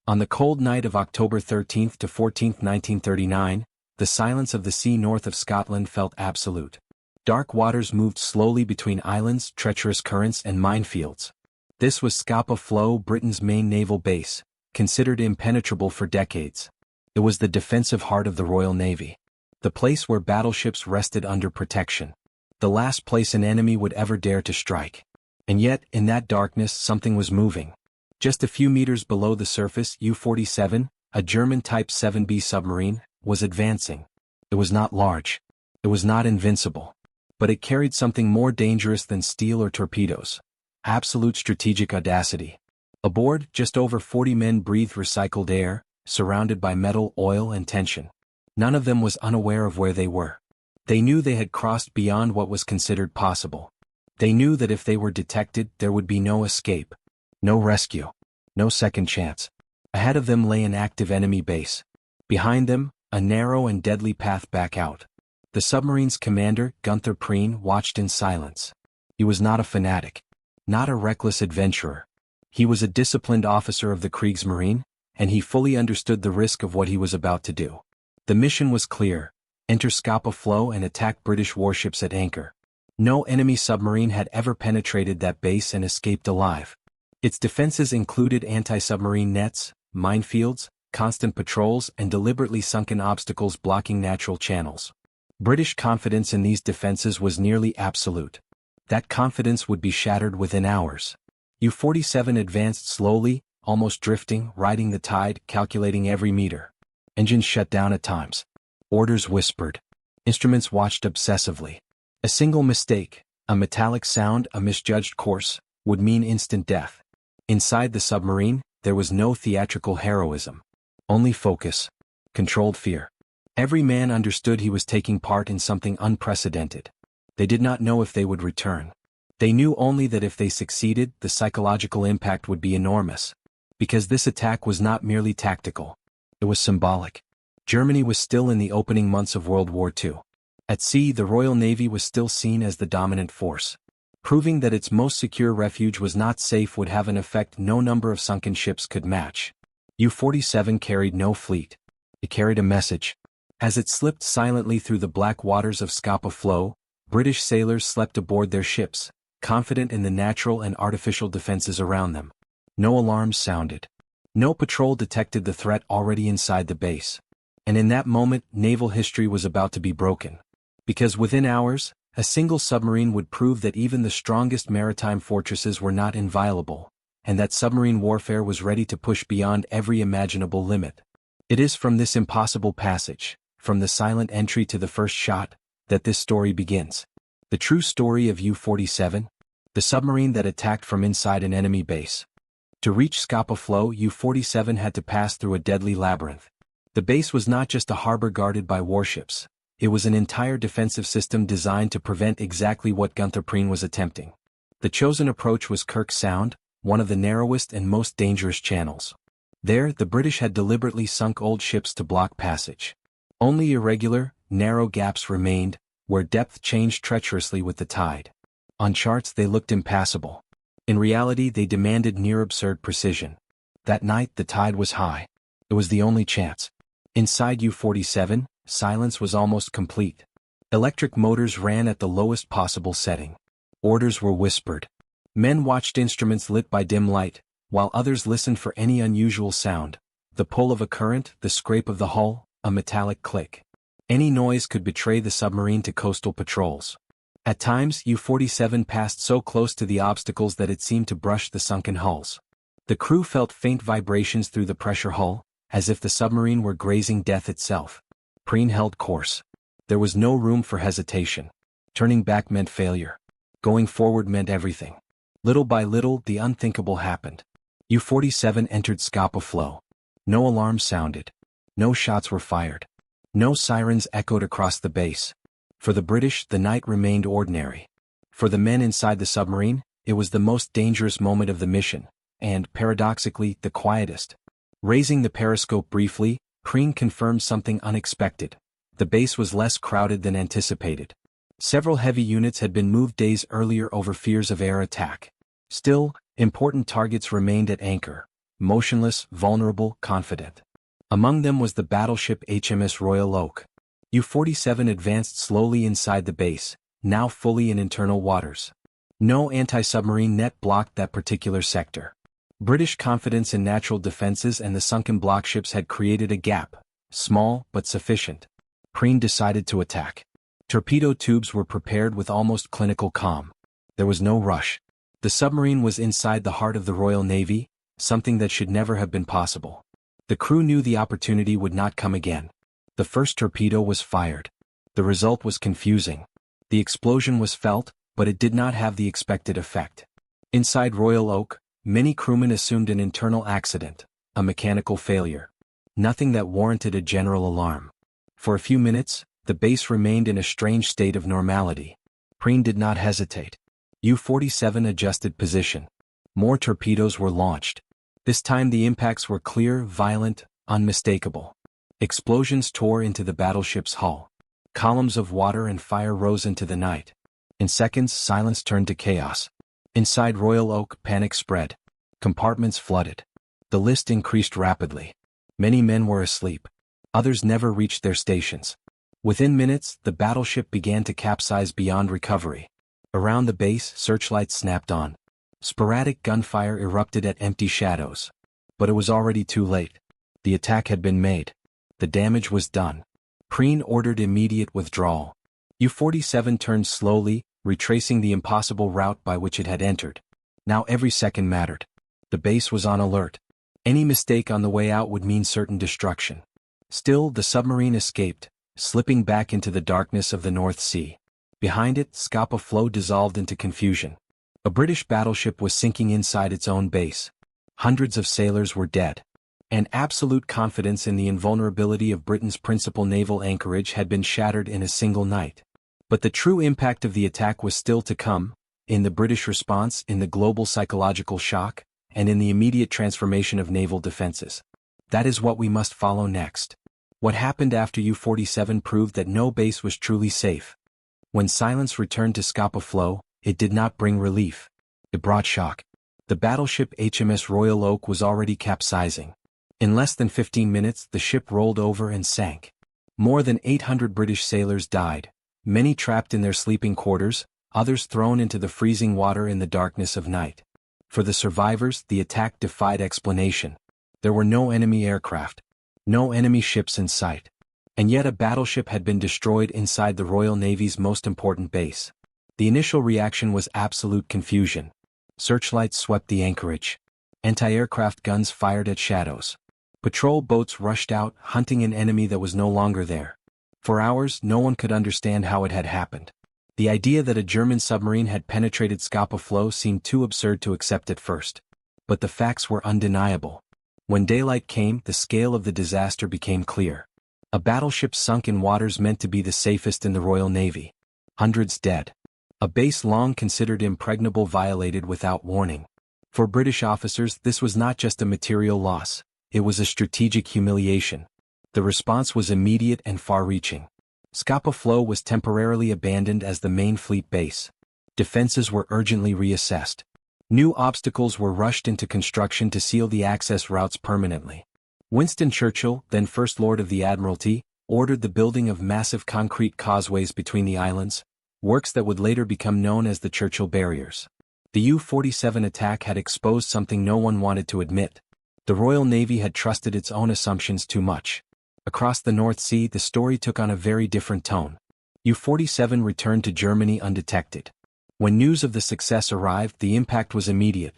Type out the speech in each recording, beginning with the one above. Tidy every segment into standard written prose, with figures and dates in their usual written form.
On the cold night of October 13 to 14, 1939, the silence of the sea north of Scotland felt absolute. Dark waters moved slowly between islands, treacherous currents, and minefields. This was Scapa Flow, Britain's main naval base, considered impenetrable for decades. It was the defensive heart of the Royal Navy. The place where battleships rested under protection. The last place an enemy would ever dare to strike. And yet, in that darkness, something was moving. Just a few meters below the surface, U-47, a German Type 7B submarine, was advancing. It was not large. It was not invincible. But it carried something more dangerous than steel or torpedoes. Absolute strategic audacity. Aboard, just over 40 men breathed recycled air, surrounded by metal, oil, and tension. None of them was unaware of where they were. They knew they had crossed beyond what was considered possible. They knew that if they were detected, there would be no escape. No rescue. No second chance. Ahead of them lay an active enemy base. Behind them, a narrow and deadly path back out. The submarine's commander, Gunther Preen, watched in silence. He was not a fanatic. Not a reckless adventurer. He was a disciplined officer of the Kriegsmarine, and he fully understood the risk of what he was about to do. The mission was clear: enter Scapa Flow and attack British warships at anchor. No enemy submarine had ever penetrated that base and escaped alive. Its defenses included anti-submarine nets, minefields, constant patrols, and deliberately sunken obstacles blocking natural channels. British confidence in these defenses was nearly absolute. That confidence would be shattered within hours. U-47 advanced slowly, almost drifting, riding the tide, calculating every meter. Engines shut down at times. Orders whispered. Instruments watched obsessively. A single mistake, a metallic sound, a misjudged course, would mean instant death. Inside the submarine, there was no theatrical heroism. Only focus. Controlled fear. Every man understood he was taking part in something unprecedented. They did not know if they would return. They knew only that if they succeeded, the psychological impact would be enormous. Because this attack was not merely tactical. It was symbolic. Germany was still in the opening months of World War II. At sea, the Royal Navy was still seen as the dominant force. Proving that its most secure refuge was not safe would have an effect no number of sunken ships could match. U-47 carried no fleet. It carried a message. As it slipped silently through the black waters of Scapa Flow, British sailors slept aboard their ships, confident in the natural and artificial defenses around them. No alarms sounded. No patrol detected the threat already inside the base. And in that moment, naval history was about to be broken. Because within hours, a single submarine would prove that even the strongest maritime fortresses were not inviolable, and that submarine warfare was ready to push beyond every imaginable limit. It is from this impossible passage, from the silent entry to the first shot, that this story begins. The true story of U-47, the submarine that attacked from inside an enemy base. To reach Scapa Flow, U-47 had to pass through a deadly labyrinth. The base was not just a harbor guarded by warships. It was an entire defensive system designed to prevent exactly what Gunther Preen was attempting. The chosen approach was Kirk Sound, one of the narrowest and most dangerous channels. There, the British had deliberately sunk old ships to block passage. Only irregular, narrow gaps remained, where depth changed treacherously with the tide. On charts they looked impassable. In reality they demanded near-absurd precision. That night the tide was high. It was the only chance. Inside U-47, silence was almost complete. Electric motors ran at the lowest possible setting. Orders were whispered. Men watched instruments lit by dim light, while others listened for any unusual sound. The pull of a current, the scrape of the hull, a metallic click. Any noise could betray the submarine to coastal patrols. At times, U-47 passed so close to the obstacles that it seemed to brush the sunken hulls. The crew felt faint vibrations through the pressure hull, as if the submarine were grazing death itself. Preen held course. There was no room for hesitation. Turning back meant failure. Going forward meant everything. Little by little, the unthinkable happened. U-47 entered Scapa Flow. No alarms sounded. No shots were fired. No sirens echoed across the base. For the British, the night remained ordinary. For the men inside the submarine, it was the most dangerous moment of the mission, and, paradoxically, the quietest. Raising the periscope briefly, Preen confirmed something unexpected. The base was less crowded than anticipated. Several heavy units had been moved days earlier over fears of air attack. Still, important targets remained at anchor. motionless, vulnerable, confident. Among them was the battleship HMS Royal Oak. U-47 advanced slowly inside the base, now fully in internal waters. No anti-submarine net blocked that particular sector. British confidence in natural defenses and the sunken blockships had created a gap, small but sufficient. Preen decided to attack. Torpedo tubes were prepared with almost clinical calm. There was no rush. The submarine was inside the heart of the Royal Navy, something that should never have been possible. The crew knew the opportunity would not come again. The first torpedo was fired. The result was confusing. The explosion was felt, but it did not have the expected effect. Inside Royal Oak, many crewmen assumed an internal accident, a mechanical failure. Nothing that warranted a general alarm. For a few minutes, the base remained in a strange state of normality. Preen did not hesitate. U-47 adjusted position. More torpedoes were launched. This time the impacts were clear, violent, unmistakable. Explosions tore into the battleship's hull. Columns of water and fire rose into the night. In seconds, silence turned to chaos. Inside Royal Oak, panic spread. Compartments flooded. The list increased rapidly. Many men were asleep. Others never reached their stations. Within minutes, the battleship began to capsize beyond recovery. Around the base, searchlights snapped on. Sporadic gunfire erupted at empty shadows. But it was already too late. The attack had been made. The damage was done. Preen ordered immediate withdrawal. U-47 turned slowly, retracing the impossible route by which it had entered. Now every second mattered. The base was on alert. Any mistake on the way out would mean certain destruction. Still, the submarine escaped, slipping back into the darkness of the North Sea. Behind it, Scapa Flow dissolved into confusion. A British battleship was sinking inside its own base. Hundreds of sailors were dead. And absolute confidence in the invulnerability of Britain's principal naval anchorage had been shattered in a single night. But the true impact of the attack was still to come, in the British response, in the global psychological shock, and in the immediate transformation of naval defenses. That is what we must follow next. What happened after U-47 proved that no base was truly safe. When silence returned to Scapa Flow, it did not bring relief. It brought shock. The battleship HMS Royal Oak was already capsizing. In less than 15 minutes, the ship rolled over and sank. More than 800 British sailors died, many trapped in their sleeping quarters, others thrown into the freezing water in the darkness of night. For the survivors, the attack defied explanation. There were no enemy aircraft, no enemy ships in sight. And yet a battleship had been destroyed inside the Royal Navy's most important base. The initial reaction was absolute confusion. Searchlights swept the anchorage. Anti-aircraft guns fired at shadows. Patrol boats rushed out, hunting an enemy that was no longer there. For hours, no one could understand how it had happened. The idea that a German submarine had penetrated Scapa Flow seemed too absurd to accept at first. But the facts were undeniable. When daylight came, the scale of the disaster became clear. A battleship sunk in waters meant to be the safest in the Royal Navy. Hundreds dead. A base long considered impregnable violated without warning. For British officers, this was not just a material loss. It was a strategic humiliation. The response was immediate and far-reaching. Scapa Flow was temporarily abandoned as the main fleet base. Defenses were urgently reassessed. New obstacles were rushed into construction to seal the access routes permanently. Winston Churchill, then First Lord of the Admiralty, ordered the building of massive concrete causeways between the islands, works that would later become known as the Churchill Barriers. The U-47 attack had exposed something no one wanted to admit. The Royal Navy had trusted its own assumptions too much. Across the North Sea, the story took on a very different tone. U-47 returned to Germany undetected. When news of the success arrived, the impact was immediate.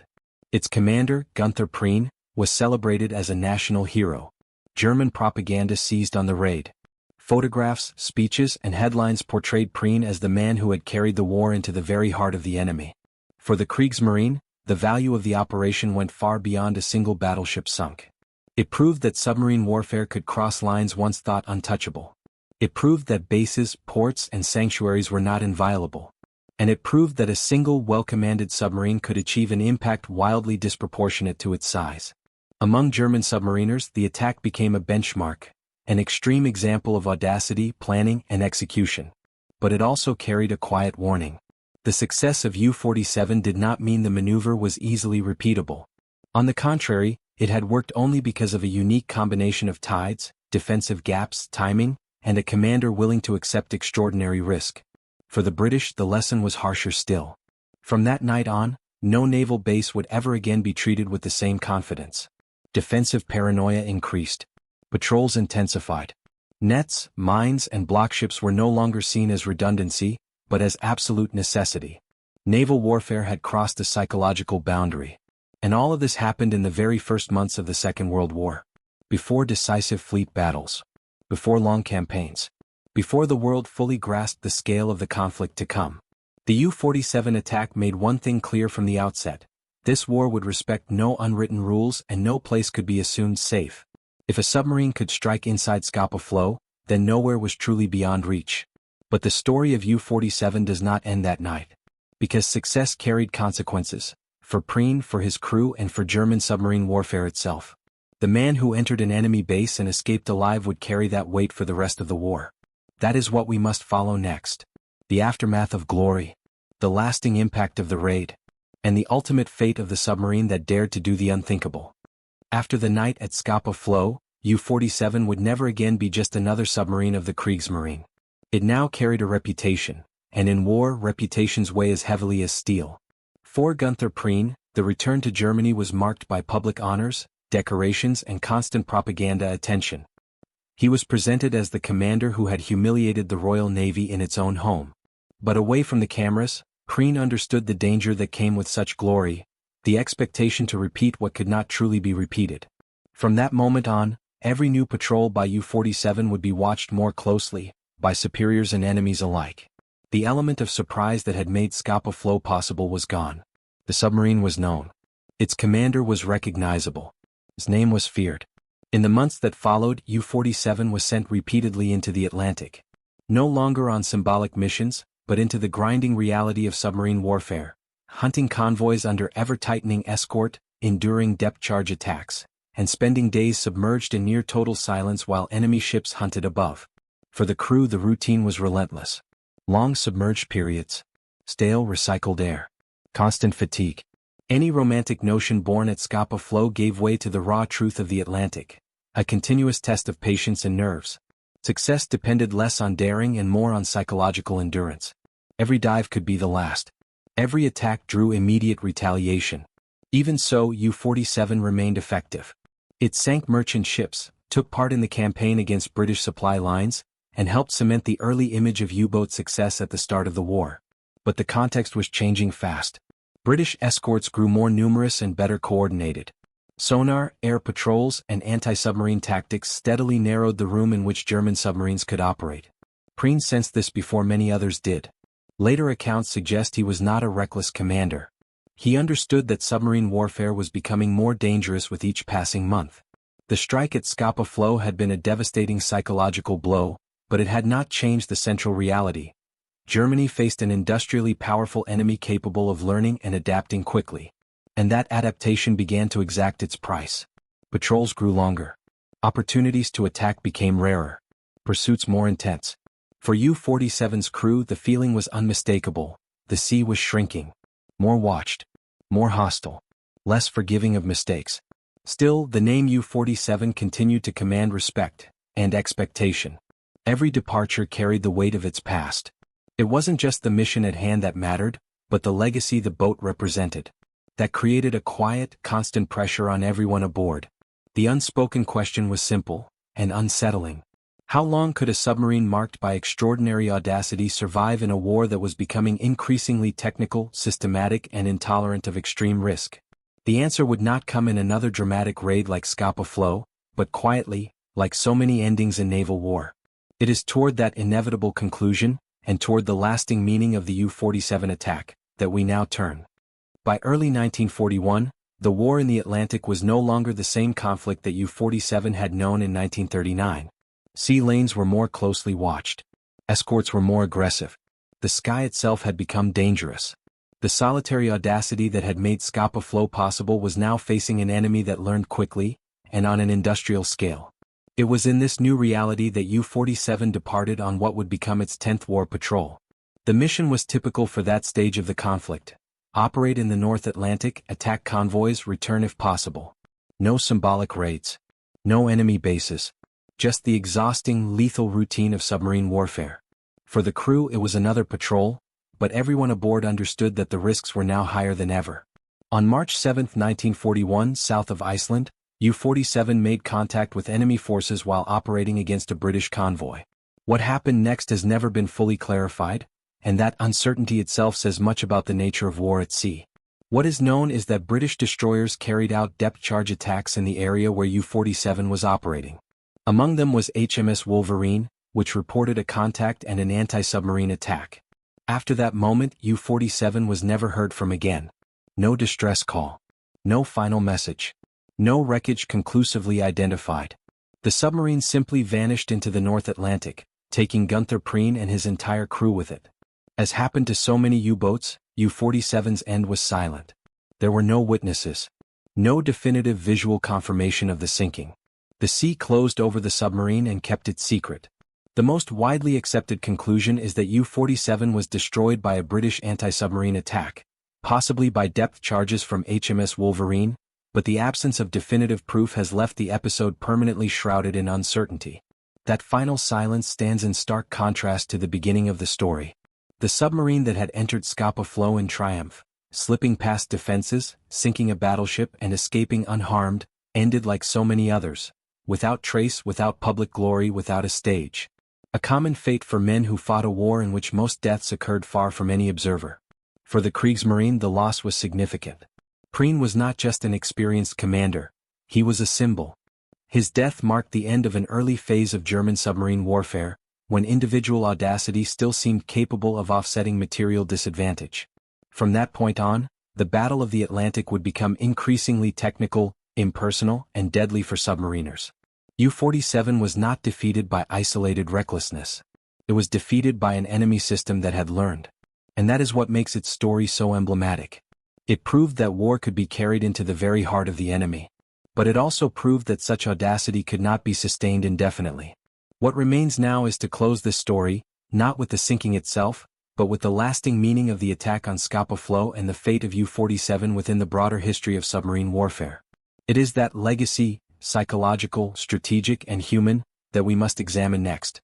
Its commander, Gunther Preen, was celebrated as a national hero. German propaganda seized on the raid. Photographs, speeches, and headlines portrayed Preen as the man who had carried the war into the very heart of the enemy. For the Kriegsmarine, the value of the operation went far beyond a single battleship sunk. It proved that submarine warfare could cross lines once thought untouchable. It proved that bases, ports, and sanctuaries were not inviolable. And it proved that a single well-commanded submarine could achieve an impact wildly disproportionate to its size. Among German submariners, the attack became a benchmark, an extreme example of audacity, planning, and execution. But it also carried a quiet warning. The success of U-47 did not mean the maneuver was easily repeatable. On the contrary, It had worked only because of a unique combination of tides, defensive gaps, timing, and a commander willing to accept extraordinary risk. For the British, the lesson was harsher still. From that night on, no naval base would ever again be treated with the same confidence. Defensive paranoia increased. Patrols intensified. Nets, mines, and blockships were no longer seen as redundancy, but as absolute necessity. Naval warfare had crossed a psychological boundary. And all of this happened in the very first months of the Second World War. Before decisive fleet battles. Before long campaigns. Before the world fully grasped the scale of the conflict to come. The U-47 attack made one thing clear from the outset. This war would respect no unwritten rules and no place could be assumed safe. If a submarine could strike inside Scapa Flow, then nowhere was truly beyond reach. But the story of U-47 does not end that night. Because success carried consequences. For Prien, for his crew, and for German submarine warfare itself. The man who entered an enemy base and escaped alive would carry that weight for the rest of the war. That is what we must follow next. The aftermath of glory. The lasting impact of the raid. And the ultimate fate of the submarine that dared to do the unthinkable. After the night at Scapa Flow, U-47 would never again be just another submarine of the Kriegsmarine. It now carried a reputation, and in war reputations weigh as heavily as steel. For Gunther Prien, the return to Germany was marked by public honors, decorations, and constant propaganda attention. He was presented as the commander who had humiliated the Royal Navy in its own home. But away from the cameras, Prien understood the danger that came with such glory, the expectation to repeat what could not truly be repeated. From that moment on, every new patrol by U-47 would be watched more closely, by superiors and enemies alike. The element of surprise that had made Scapa Flow possible was gone. The submarine was known. Its commander was recognizable. His name was feared. In the months that followed, U-47 was sent repeatedly into the Atlantic. No longer on symbolic missions, but into the grinding reality of submarine warfare, hunting convoys under ever-tightening escort, enduring depth-charge attacks, and spending days submerged in near-total silence while enemy ships hunted above. For the crew, the routine was relentless. Long submerged periods. Stale recycled air. Constant fatigue. Any romantic notion born at Scapa Flow gave way to the raw truth of the Atlantic. A continuous test of patience and nerves. Success depended less on daring and more on psychological endurance. Every dive could be the last. Every attack drew immediate retaliation. Even so, U-47 remained effective. It sank merchant ships, took part in the campaign against British supply lines, and helped cement the early image of U-boat success at the start of the war. But the context was changing fast. British escorts grew more numerous and better coordinated. Sonar, air patrols, and anti-submarine tactics steadily narrowed the room in which German submarines could operate. Prien sensed this before many others did. Later accounts suggest he was not a reckless commander. He understood that submarine warfare was becoming more dangerous with each passing month. The strike at Scapa Flow had been a devastating psychological blow, but it had not changed the central reality. Germany faced an industrially powerful enemy capable of learning and adapting quickly. And that adaptation began to exact its price. Patrols grew longer. Opportunities to attack became rarer. Pursuits more intense. For U-47's crew, the feeling was unmistakable. The sea was shrinking. More watched. More hostile. Less forgiving of mistakes. Still, the name U-47 continued to command respect and expectation. Every departure carried the weight of its past. It wasn't just the mission at hand that mattered, but the legacy the boat represented. That created a quiet, constant pressure on everyone aboard. The unspoken question was simple and unsettling. How long could a submarine marked by extraordinary audacity survive in a war that was becoming increasingly technical, systematic, and intolerant of extreme risk? The answer would not come in another dramatic raid like Scapa Flow, but quietly, like so many endings in naval war. It is toward that inevitable conclusion, and toward the lasting meaning of the U-47 attack, that we now turn. By early 1941, the war in the Atlantic was no longer the same conflict that U-47 had known in 1939. Sea lanes were more closely watched. Escorts were more aggressive. The sky itself had become dangerous. The solitary audacity that had made Scapa Flow possible was now facing an enemy that learned quickly, and on an industrial scale. It was in this new reality that U-47 departed on what would become its 10th war patrol. The mission was typical for that stage of the conflict. Operate in the North Atlantic, attack convoys, return if possible. No symbolic raids. No enemy bases. Just the exhausting, lethal routine of submarine warfare. For the crew it was another patrol, but everyone aboard understood that the risks were now higher than ever. On March 7, 1941, south of Iceland, U-47 made contact with enemy forces while operating against a British convoy. What happened next has never been fully clarified, and that uncertainty itself says much about the nature of war at sea. What is known is that British destroyers carried out depth charge attacks in the area where U-47 was operating. Among them was HMS Wolverine, which reported a contact and an anti-submarine attack. After that moment, U-47 was never heard from again. No distress call. No final message. No wreckage conclusively identified. The submarine simply vanished into the North Atlantic, taking Gunther Preen and his entire crew with it. As happened to so many U-boats, U-47's end was silent. There were no witnesses. No definitive visual confirmation of the sinking. The sea closed over the submarine and kept it secret. The most widely accepted conclusion is that U-47 was destroyed by a British anti-submarine attack, possibly by depth charges from HMS Wolverine, but the absence of definitive proof has left the episode permanently shrouded in uncertainty. That final silence stands in stark contrast to the beginning of the story. The submarine that had entered Scapa Flow in triumph, slipping past defenses, sinking a battleship and escaping unharmed, ended like so many others, without trace, without public glory, without a stage. A common fate for men who fought a war in which most deaths occurred far from any observer. For the Kriegsmarine the loss was significant. Preen was not just an experienced commander, he was a symbol. His death marked the end of an early phase of German submarine warfare, when individual audacity still seemed capable of offsetting material disadvantage. From that point on, the Battle of the Atlantic would become increasingly technical, impersonal, and deadly for submariners. U-47 was not defeated by isolated recklessness. It was defeated by an enemy system that had learned. And that is what makes its story so emblematic. It proved that war could be carried into the very heart of the enemy. But it also proved that such audacity could not be sustained indefinitely. What remains now is to close this story, not with the sinking itself, but with the lasting meaning of the attack on Scapa Flow and the fate of U-47 within the broader history of submarine warfare. It is that legacy, psychological, strategic, and human, that we must examine next.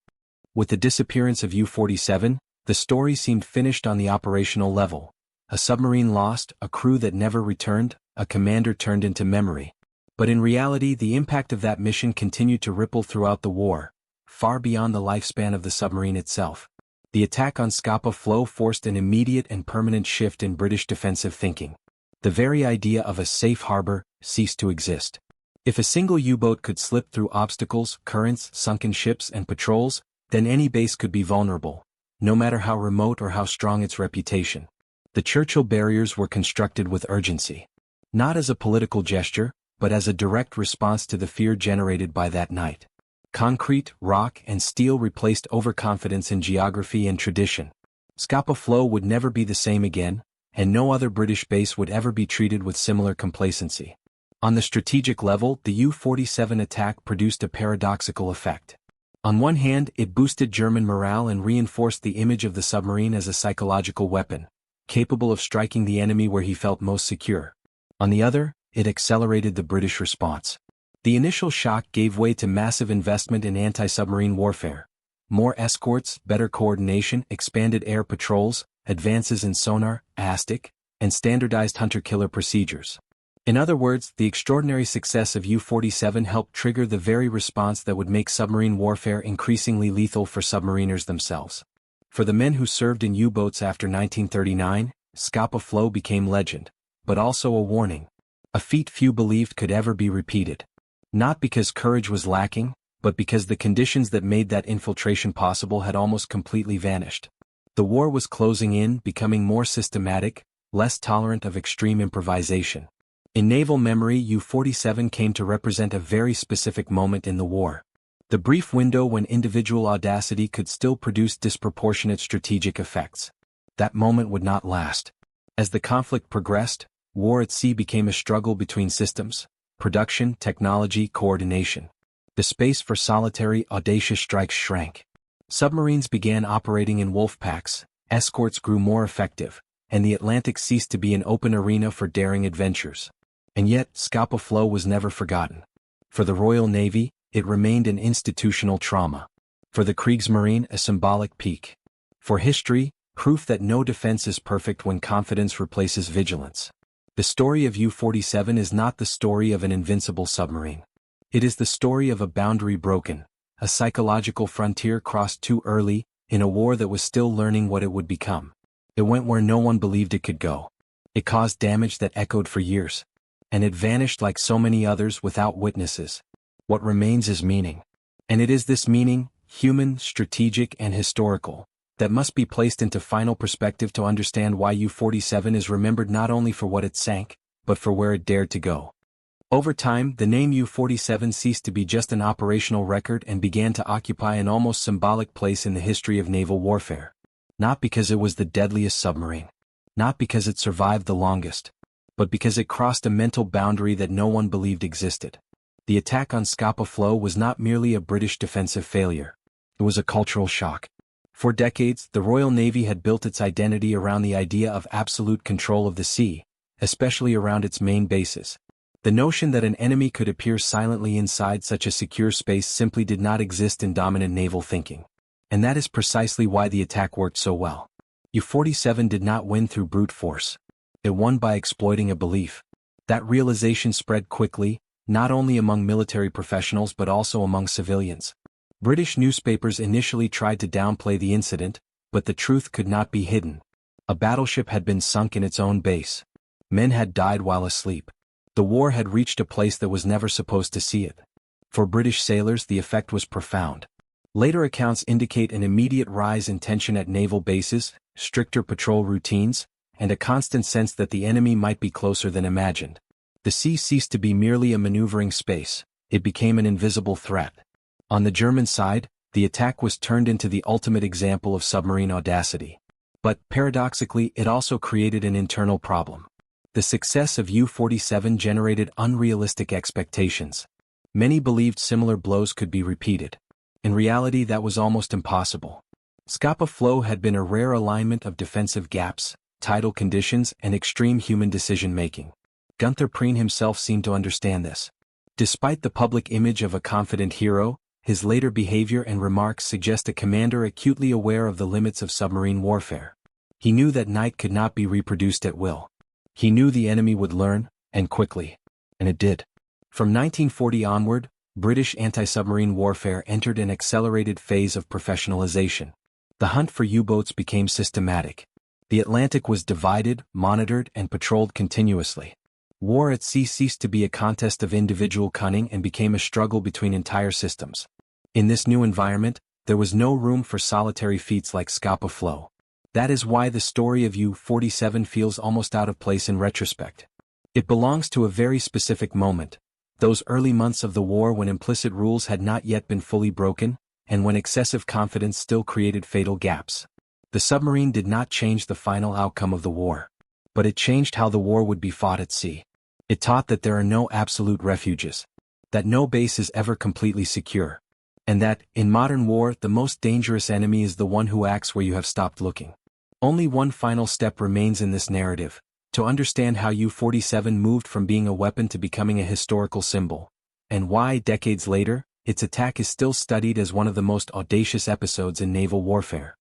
With the disappearance of U-47, the story seemed finished on the operational level. A submarine lost, a crew that never returned, a commander turned into memory. But in reality, the impact of that mission continued to ripple throughout the war, far beyond the lifespan of the submarine itself. The attack on Scapa Flow forced an immediate and permanent shift in British defensive thinking. The very idea of a safe harbor ceased to exist. If a single U-boat could slip through obstacles, currents, sunken ships, and patrols, then any base could be vulnerable, no matter how remote or how strong its reputation. The Churchill barriers were constructed with urgency. Not as a political gesture, but as a direct response to the fear generated by that night. Concrete, rock, and steel replaced overconfidence in geography and tradition. Scapa Flow would never be the same again, and no other British base would ever be treated with similar complacency. On the strategic level, the U-47 attack produced a paradoxical effect. On one hand, it boosted German morale and reinforced the image of the submarine as a psychological weapon, capable of striking the enemy where he felt most secure. On the other, it accelerated the British response. The initial shock gave way to massive investment in anti-submarine warfare. More escorts, better coordination, expanded air patrols, advances in sonar, ASTIC, and standardized hunter-killer procedures. In other words, the extraordinary success of U-47 helped trigger the very response that would make submarine warfare increasingly lethal for submariners themselves. For the men who served in U-boats after 1939, Scapa Flow became legend, but also a warning. A feat few believed could ever be repeated. Not because courage was lacking, but because the conditions that made that infiltration possible had almost completely vanished. The war was closing in, becoming more systematic, less tolerant of extreme improvisation. In naval memory, U-47 came to represent a very specific moment in the war. The brief window when individual audacity could still produce disproportionate strategic effects. That moment would not last. As the conflict progressed, war at sea became a struggle between systems, production, technology, coordination. The space for solitary, audacious strikes shrank. Submarines began operating in wolf packs, escorts grew more effective, and the Atlantic ceased to be an open arena for daring adventures. And yet, Scapa Flow was never forgotten. For the Royal Navy, it remained an institutional trauma. For the Kriegsmarine, a symbolic peak. For history, proof that no defense is perfect when confidence replaces vigilance. The story of U-47 is not the story of an invincible submarine. It is the story of a boundary broken, a psychological frontier crossed too early, in a war that was still learning what it would become. It went where no one believed it could go. It caused damage that echoed for years. And it vanished like so many others without witnesses. What remains is meaning. And it is this meaning, human, strategic, and historical, that must be placed into final perspective to understand why U-47 is remembered not only for what it sank, but for where it dared to go. Over time, the name U-47 ceased to be just an operational record and began to occupy an almost symbolic place in the history of naval warfare. Not because it was the deadliest submarine. Not because it survived the longest. But because it crossed a mental boundary that no one believed existed. The attack on Scapa Flow was not merely a British defensive failure. It was a cultural shock. For decades, the Royal Navy had built its identity around the idea of absolute control of the sea, especially around its main bases. The notion that an enemy could appear silently inside such a secure space simply did not exist in dominant naval thinking. And that is precisely why the attack worked so well. U-47 did not win through brute force. It won by exploiting a belief. That realization spread quickly, not only among military professionals but also among civilians. British newspapers initially tried to downplay the incident, but the truth could not be hidden. A battleship had been sunk in its own base. Men had died while asleep. The war had reached a place that was never supposed to see it. For British sailors, the effect was profound. Later accounts indicate an immediate rise in tension at naval bases, stricter patrol routines, and a constant sense that the enemy might be closer than imagined. The sea ceased to be merely a maneuvering space. It became an invisible threat. On the German side, the attack was turned into the ultimate example of submarine audacity. But, paradoxically, it also created an internal problem. The success of U-47 generated unrealistic expectations. Many believed similar blows could be repeated. In reality, that was almost impossible. Scapa Flow had been a rare alignment of defensive gaps, tidal conditions, and extreme human decision-making. Gunther Preen himself seemed to understand this. Despite the public image of a confident hero, his later behavior and remarks suggest a commander acutely aware of the limits of submarine warfare. He knew that night could not be reproduced at will. He knew the enemy would learn, and quickly. And it did. From 1940 onward, British anti-submarine warfare entered an accelerated phase of professionalization. The hunt for U-boats became systematic. The Atlantic was divided, monitored, and patrolled continuously. War at sea ceased to be a contest of individual cunning and became a struggle between entire systems. In this new environment, there was no room for solitary feats like Scapa Flow. That is why the story of U-47 feels almost out of place in retrospect. It belongs to a very specific moment, those early months of the war when implicit rules had not yet been fully broken, and when excessive confidence still created fatal gaps. The submarine did not change the final outcome of the war. But it changed how the war would be fought at sea. It taught that there are no absolute refuges. That no base is ever completely secure. And that, in modern war, the most dangerous enemy is the one who acts where you have stopped looking. Only one final step remains in this narrative: to understand how U-47 moved from being a weapon to becoming a historical symbol, and why, decades later, its attack is still studied as one of the most audacious episodes in naval warfare.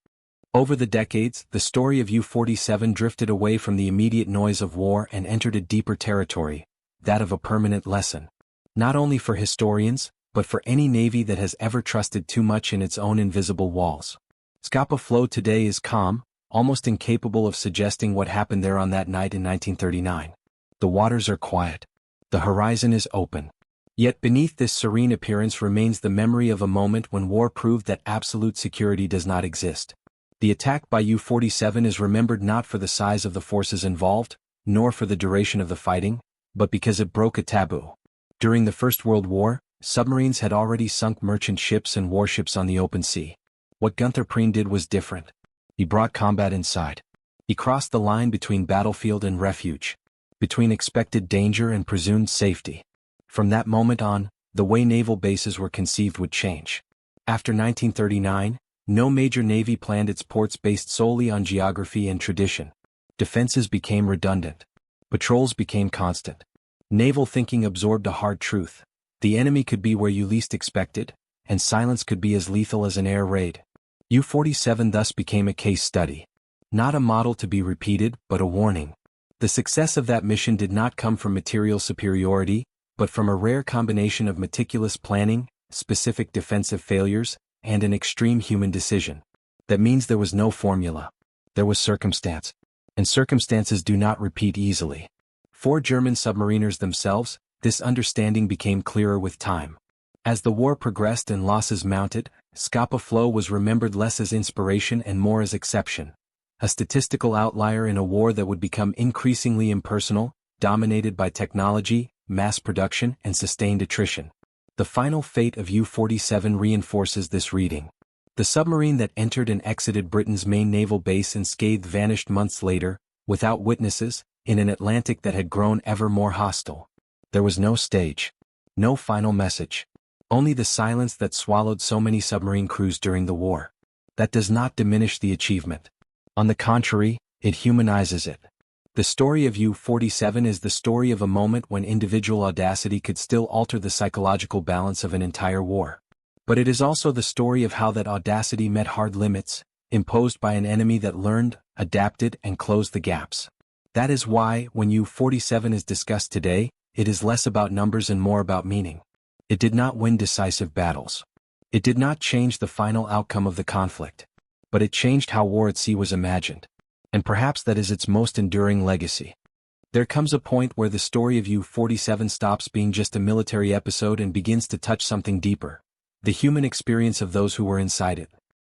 Over the decades, the story of U-47 drifted away from the immediate noise of war and entered a deeper territory, that of a permanent lesson. Not only for historians, but for any navy that has ever trusted too much in its own invisible walls. Scapa Flow today is calm, almost incapable of suggesting what happened there on that night in 1939. The waters are quiet. The horizon is open. Yet beneath this serene appearance remains the memory of a moment when war proved that absolute security does not exist. The attack by U-47 is remembered not for the size of the forces involved, nor for the duration of the fighting, but because it broke a taboo. During the First World War, submarines had already sunk merchant ships and warships on the open sea. What Gunther Preen did was different. He brought combat inside. He crossed the line between battlefield and refuge, between expected danger and presumed safety. From that moment on, the way naval bases were conceived would change. After 1939, no major navy planned its ports based solely on geography and tradition. Defenses became redundant. Patrols became constant. Naval thinking absorbed a hard truth. The enemy could be where you least expected, and silence could be as lethal as an air raid. U-47 thus became a case study. Not a model to be repeated, but a warning. The success of that mission did not come from material superiority, but from a rare combination of meticulous planning, specific defensive failures, and an extreme human decision. That means there was no formula. There was circumstance. And circumstances do not repeat easily. For German submariners themselves, this understanding became clearer with time. As the war progressed and losses mounted, Scapa Flow was remembered less as inspiration and more as exception. A statistical outlier in a war that would become increasingly impersonal, dominated by technology, mass production, and sustained attrition. The final fate of U-47 reinforces this reading. The submarine that entered and exited Britain's main naval base unscathed vanished months later, without witnesses, in an Atlantic that had grown ever more hostile. There was no stage. No final message. Only the silence that swallowed so many submarine crews during the war. That does not diminish the achievement. On the contrary, it humanizes it. The story of U-47 is the story of a moment when individual audacity could still alter the psychological balance of an entire war. But it is also the story of how that audacity met hard limits, imposed by an enemy that learned, adapted, and closed the gaps. That is why, when U-47 is discussed today, it is less about numbers and more about meaning. It did not win decisive battles. It did not change the final outcome of the conflict. But it changed how war at sea was imagined. And perhaps that is its most enduring legacy. There comes a point where the story of U-47 stops being just a military episode and begins to touch something deeper. The human experience of those who were inside it.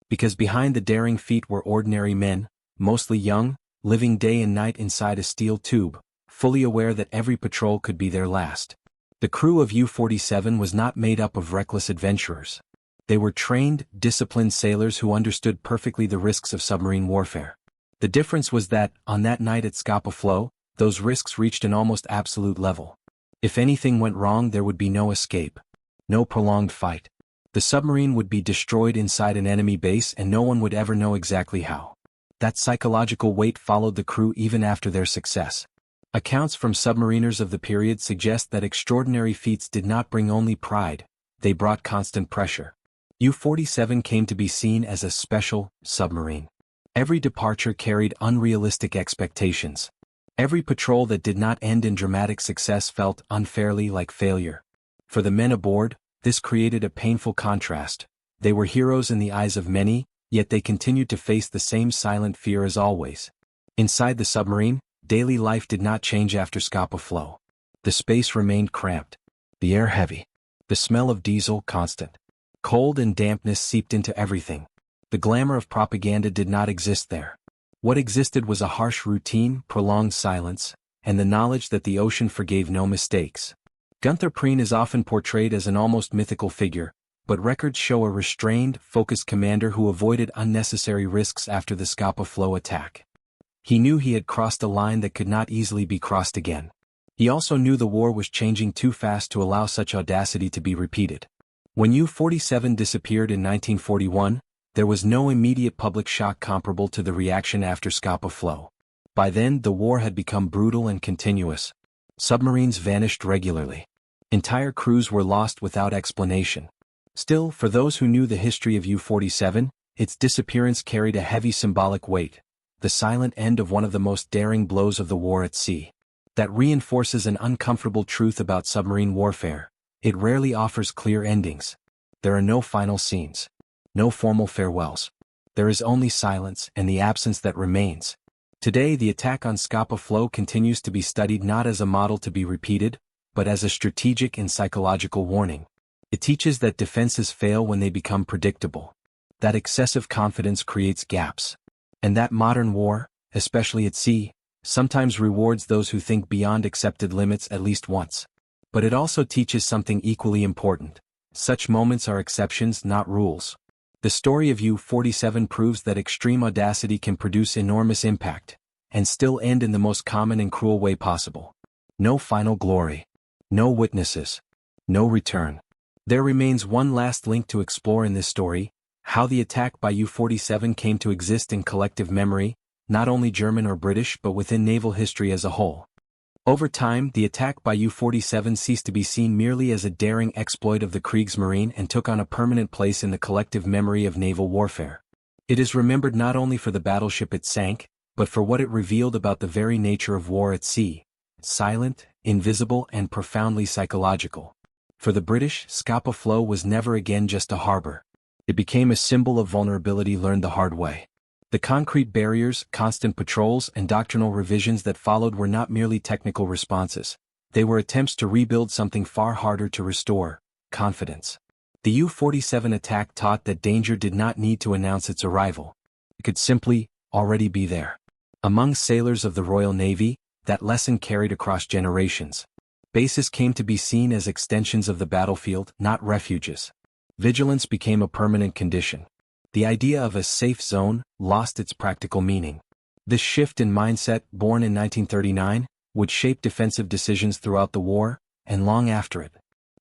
Because behind the daring feat were ordinary men, mostly young, living day and night inside a steel tube, fully aware that every patrol could be their last. The crew of U-47 was not made up of reckless adventurers. They were trained, disciplined sailors who understood perfectly the risks of submarine warfare. The difference was that, on that night at Scapa Flow, those risks reached an almost absolute level. If anything went wrong, there would be no escape. No prolonged fight. The submarine would be destroyed inside an enemy base and no one would ever know exactly how. That psychological weight followed the crew even after their success. Accounts from submariners of the period suggest that extraordinary feats did not bring only pride, they brought constant pressure. U-47 came to be seen as a special submarine. Every departure carried unrealistic expectations. Every patrol that did not end in dramatic success felt unfairly like failure. For the men aboard, this created a painful contrast. They were heroes in the eyes of many, yet they continued to face the same silent fear as always. Inside the submarine, daily life did not change after Scapa Flow. The space remained cramped. The air heavy. The smell of diesel constant. Cold and dampness seeped into everything. The glamour of propaganda did not exist there. What existed was a harsh routine, prolonged silence, and the knowledge that the ocean forgave no mistakes. Gunther Preen is often portrayed as an almost mythical figure, but records show a restrained, focused commander who avoided unnecessary risks after the Scapa Flow attack. He knew he had crossed a line that could not easily be crossed again. He also knew the war was changing too fast to allow such audacity to be repeated. When U-47 disappeared in 1941, there was no immediate public shock comparable to the reaction after Scapa Flow. By then, the war had become brutal and continuous. Submarines vanished regularly. Entire crews were lost without explanation. Still, for those who knew the history of U-47, its disappearance carried a heavy symbolic weight, the silent end of one of the most daring blows of the war at sea. That reinforces an uncomfortable truth about submarine warfare. It rarely offers clear endings. There are no final scenes. No formal farewells. There is only silence and the absence that remains. Today, the attack on Scapa Flow continues to be studied not as a model to be repeated, but as a strategic and psychological warning. It teaches that defenses fail when they become predictable. That excessive confidence creates gaps. And that modern war, especially at sea, sometimes rewards those who think beyond accepted limits at least once. But it also teaches something equally important. Such moments are exceptions, not rules. The story of U-47 proves that extreme audacity can produce enormous impact, and still end in the most common and cruel way possible. No final glory. No witnesses. No return. There remains one last link to explore in this story, how the attack by U-47 came to exist in collective memory, not only German or British but within naval history as a whole. Over time, the attack by U-47 ceased to be seen merely as a daring exploit of the Kriegsmarine and took on a permanent place in the collective memory of naval warfare. It is remembered not only for the battleship it sank, but for what it revealed about the very nature of war at sea: silent, invisible, and profoundly psychological. For the British, Scapa Flow was never again just a harbor. It became a symbol of vulnerability learned the hard way. The concrete barriers, constant patrols, and doctrinal revisions that followed were not merely technical responses. They were attempts to rebuild something far harder to restore: confidence. The U-47 attack taught that danger did not need to announce its arrival. It could simply already be there. Among sailors of the Royal Navy, that lesson carried across generations. Bases came to be seen as extensions of the battlefield, not refuges. Vigilance became a permanent condition. The idea of a safe zone lost its practical meaning. This shift in mindset, born in 1939, would shape defensive decisions throughout the war, and long after it.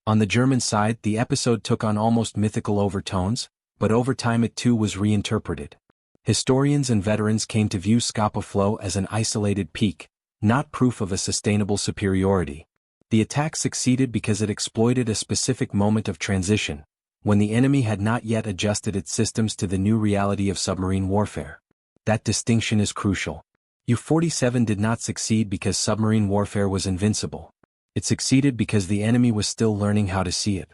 On the German side, the episode took on almost mythical overtones, but over time it too was reinterpreted. Historians and veterans came to view Scapa Flow as an isolated peak, not proof of a sustainable superiority. The attack succeeded because it exploited a specific moment of transition, when the enemy had not yet adjusted its systems to the new reality of submarine warfare. That distinction is crucial. U-47 did not succeed because submarine warfare was invincible. It succeeded because the enemy was still learning how to see it.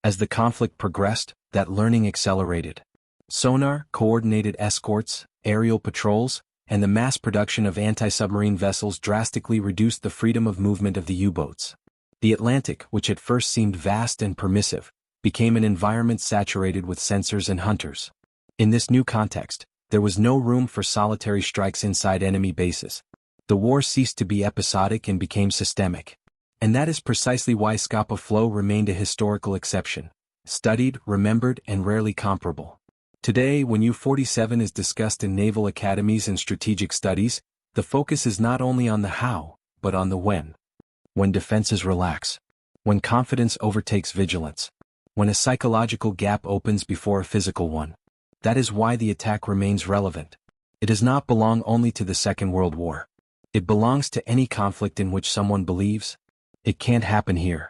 As the conflict progressed, that learning accelerated. Sonar, coordinated escorts, aerial patrols, and the mass production of anti-submarine vessels drastically reduced the freedom of movement of the U-boats. The Atlantic, which at first seemed vast and permissive, became an environment saturated with sensors and hunters. In this new context, there was no room for solitary strikes inside enemy bases. The war ceased to be episodic and became systemic. And that is precisely why Scapa Flow remained a historical exception, studied, remembered, and rarely comparable. Today, when U-47 is discussed in naval academies and strategic studies, the focus is not only on the how, but on the when. When defenses relax. When confidence overtakes vigilance. When a psychological gap opens before a physical one. That is why the attack remains relevant. It does not belong only to the Second World War. It belongs to any conflict in which someone believes it can't happen here.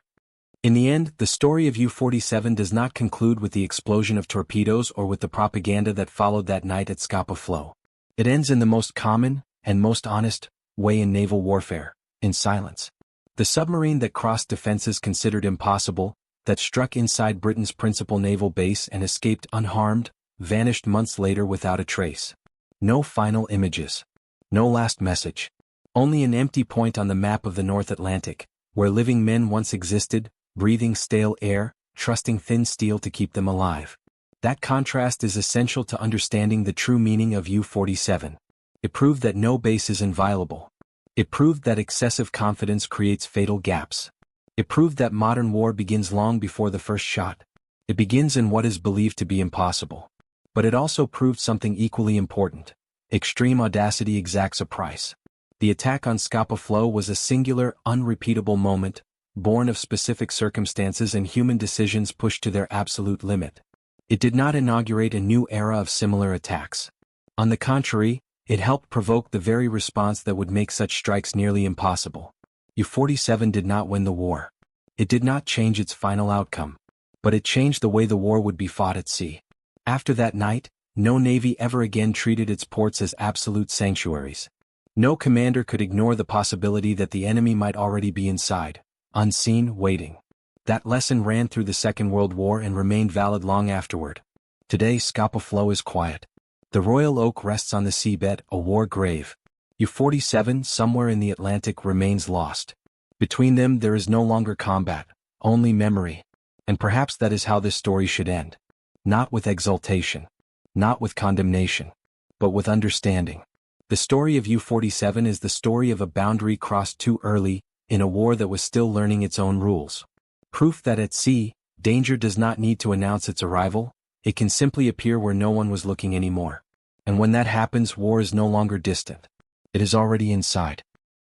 In the end, the story of U-47 does not conclude with the explosion of torpedoes or with the propaganda that followed that night at Scapa Flow. It ends in the most common, and most honest, way in naval warfare: in silence. The submarine that crossed defenses considered impossible, that struck inside Britain's principal naval base and escaped unharmed, vanished months later without a trace. No final images. No last message. Only an empty point on the map of the North Atlantic, where living men once existed, breathing stale air, trusting thin steel to keep them alive. That contrast is essential to understanding the true meaning of U-47. It proved that no base is inviolable. It proved that excessive confidence creates fatal gaps. It proved that modern war begins long before the first shot. It begins in what is believed to be impossible. But it also proved something equally important. Extreme audacity exacts a price. The attack on Scapa Flow was a singular, unrepeatable moment, born of specific circumstances and human decisions pushed to their absolute limit. It did not inaugurate a new era of similar attacks. On the contrary, it helped provoke the very response that would make such strikes nearly impossible. U-47 did not win the war. It did not change its final outcome. But it changed the way the war would be fought at sea. After that night, no navy ever again treated its ports as absolute sanctuaries. No commander could ignore the possibility that the enemy might already be inside, unseen, waiting. That lesson ran through the Second World War and remained valid long afterward. Today, Scapa Flow is quiet. The Royal Oak rests on the seabed, a war grave. U-47, somewhere in the Atlantic, remains lost. Between them there is no longer combat, only memory. And perhaps that is how this story should end. Not with exultation. Not with condemnation. But with understanding. The story of U-47 is the story of a boundary crossed too early, in a war that was still learning its own rules. Proof that at sea, danger does not need to announce its arrival, it can simply appear where no one was looking anymore. And when that happens, war is no longer distant. It is already inside.